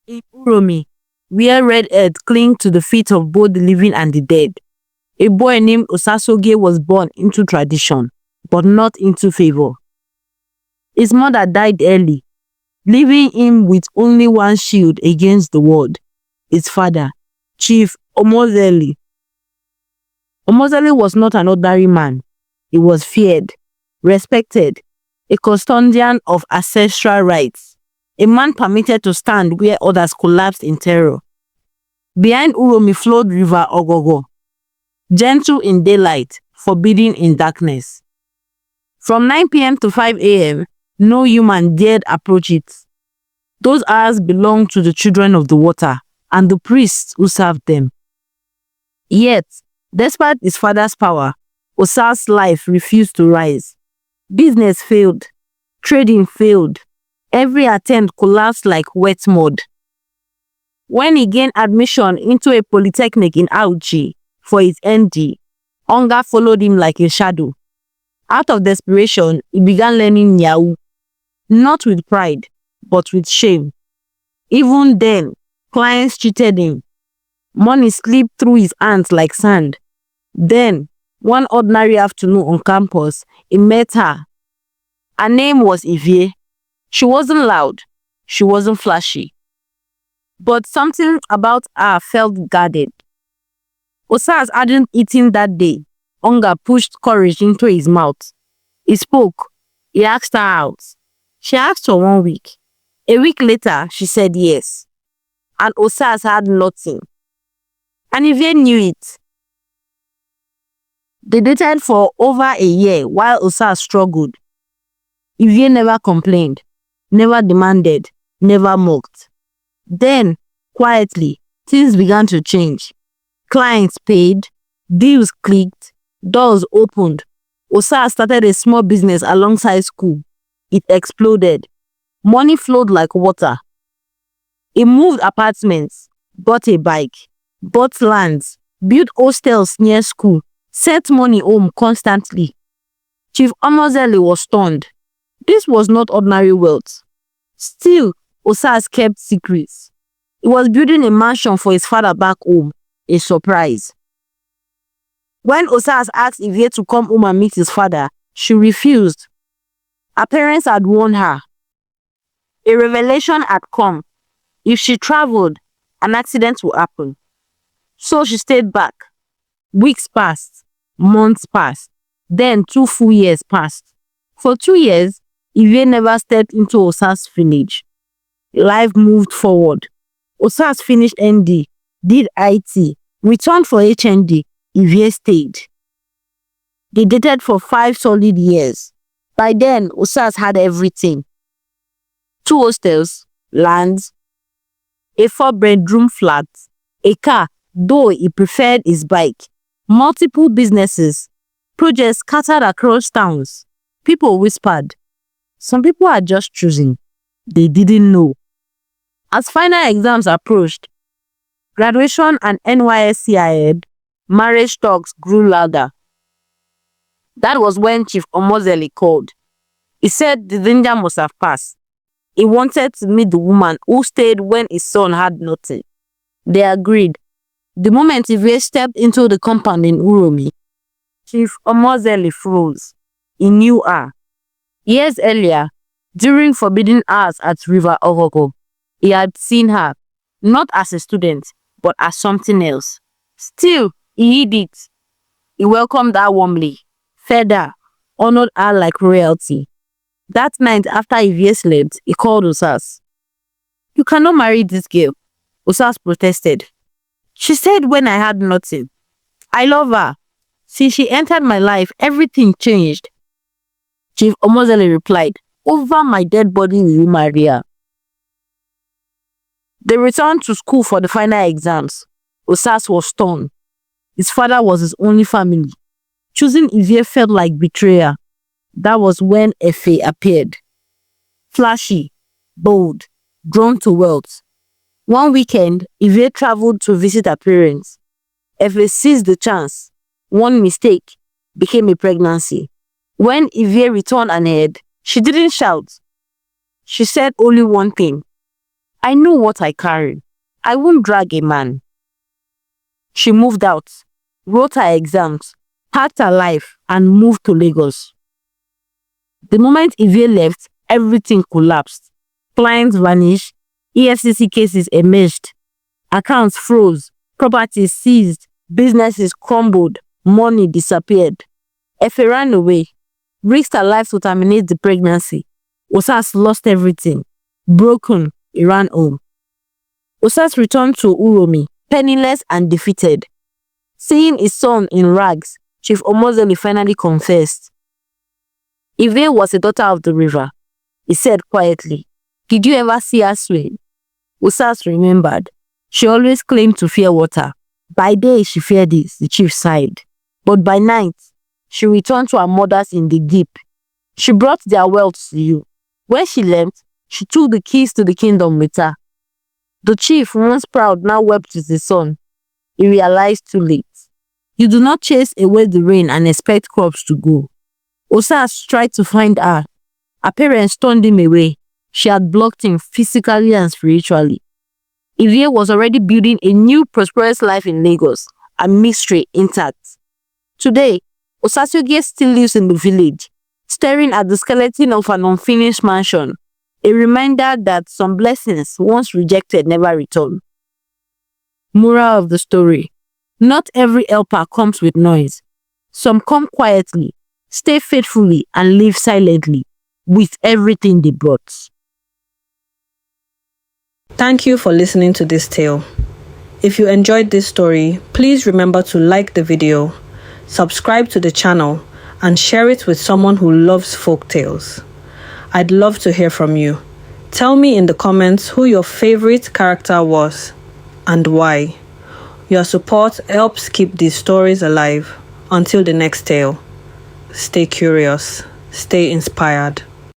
In Uromi, where red earth cling to the feet of both the living and the dead, a boy named Osasoge was born into tradition, but not into favor. His mother died early, leaving him with only one shield against the world, his father, Chief Omozeli. Omozeli was not an ordinary man. He was feared, respected, a custodian of ancestral rights, a man permitted to stand where others collapsed in terror. Behind Uromi flowed River Ogogo, gentle in daylight, forbidding in darkness. From 9 p.m. to 5 a.m., no human dared approach it. Those hours belonged to the children of the water and the priests who served them. Yet, despite his father's power, Osa's life refused to rise. Business failed. Trading failed. Every attempt collapsed like wet mud. When he gained admission into a polytechnic in Auchi for his ND, hunger followed him like a shadow. Out of desperation, he began learning Yahoo, not with pride, but with shame. Even then, clients cheated him. Money slipped through his hands like sand. Then, one ordinary afternoon on campus, he met her. Her name was Ivie. She wasn't loud. She wasn't flashy. But something about her felt guarded. Osas hadn't eaten that day. Hunger pushed courage into his mouth. He spoke. He asked her out. She asked for 1 week. A week later, she said yes. And Osas had nothing. And Ivie knew it. They dated for over a year while Osas struggled. Ivie never complained, never demanded, never mocked. Then, quietly, things began to change. Clients paid, deals clicked, doors opened. Osas started a small business alongside school. It exploded. Money flowed like water. He moved apartments, bought a bike, bought lands, built hostels near school, sent money home constantly. Chief Omozeli was stunned. This was not ordinary wealth. Still, Osas kept secrets. He was building a mansion for his father back home, a surprise. When Osas asked Ivie to come home and meet his father, she refused. Her parents had warned her. A revelation had come. If she traveled, an accident would happen. So she stayed back. Weeks passed. Months passed. Then 2 full years passed. For 2 years, Ivie never stepped into Osas' village. Life moved forward. Osas finished ND, did IT, returned for HND. Ivie stayed. They dated for 5 solid years. By then, Osas had everything. 2 hostels, lands, a 4-bedroom flat, a car, though he preferred his bike, multiple businesses, projects scattered across towns. People whispered. Some people are just choosing. They didn't know. As final exams approached, graduation and NYSC ahead, marriage talks grew louder. That was when Chief Omozeli called. He said the danger must have passed. He wanted to meet the woman who stayed when his son had nothing. They agreed. The moment Ivie stepped into the compound in Uromi, Chief Omozeli froze. He knew her. Years earlier, during forbidden hours at River Ogogo, he had seen her, not as a student, but as something else. Still, he hid it. He welcomed her warmly, fed her, honored her like royalty. That night after Ivie slept, he called Osas. You cannot marry this girl, Osas protested. She said when I had nothing. I love her. Since she entered my life, everything changed. Chief Omozeli replied, over my dead body will you marry her. They returned to school for the final exams. Osas was torn. His father was his only family. Choosing Ivie felt like betrayal. That was when Efe appeared. Flashy, bold, drawn to wealth. One weekend, Ivie traveled to visit her parents. Efe seized the chance. One mistake became a pregnancy. When Ivie returned and heard, she didn't shout. She said only one thing. I know what I carry. I won't drag a man. She moved out, wrote her exams, packed her life, and moved to Lagos. The moment Ivy left, everything collapsed. Clients vanished, EFCC cases emerged, accounts froze, properties seized, businesses crumbled, money disappeared. Efe ran away, risked her life to terminate the pregnancy. Osas lost everything. Broken, he ran home. Osas returned to Uromi, penniless and defeated. Seeing his son in rags, Chief Omozeli finally confessed. Ive was a daughter of the river. He said quietly, "Did you ever see her swim?" Osas remembered. She always claimed to fear water. By day she feared it, the chief sighed. But by night, she returned to her mothers in the deep. She brought their wealth to you. When she left, she took the keys to the kingdom with her. The chief, once proud, now wept with his son. He realized too late. You do not chase away the rain and expect crops to grow. Osas tried to find her. Her parents turned him away. She had blocked him physically and spiritually. Ivie was already building a new prosperous life in Lagos, a mystery intact. Today, Osasiogie still lives in the village, staring at the skeleton of an unfinished mansion, a reminder that some blessings once rejected never return. Moral of the story: not every helper comes with noise. Some come quietly, stay faithfully, and live silently with everything they brought. Thank you for listening to this tale. If you enjoyed this story, please remember to like the video, subscribe to the channel, and share it with someone who loves folk tales. I'd love to hear from you. Tell me in the comments who your favorite character was and why. Your support helps keep these stories alive. Until the next tale, stay curious, stay inspired.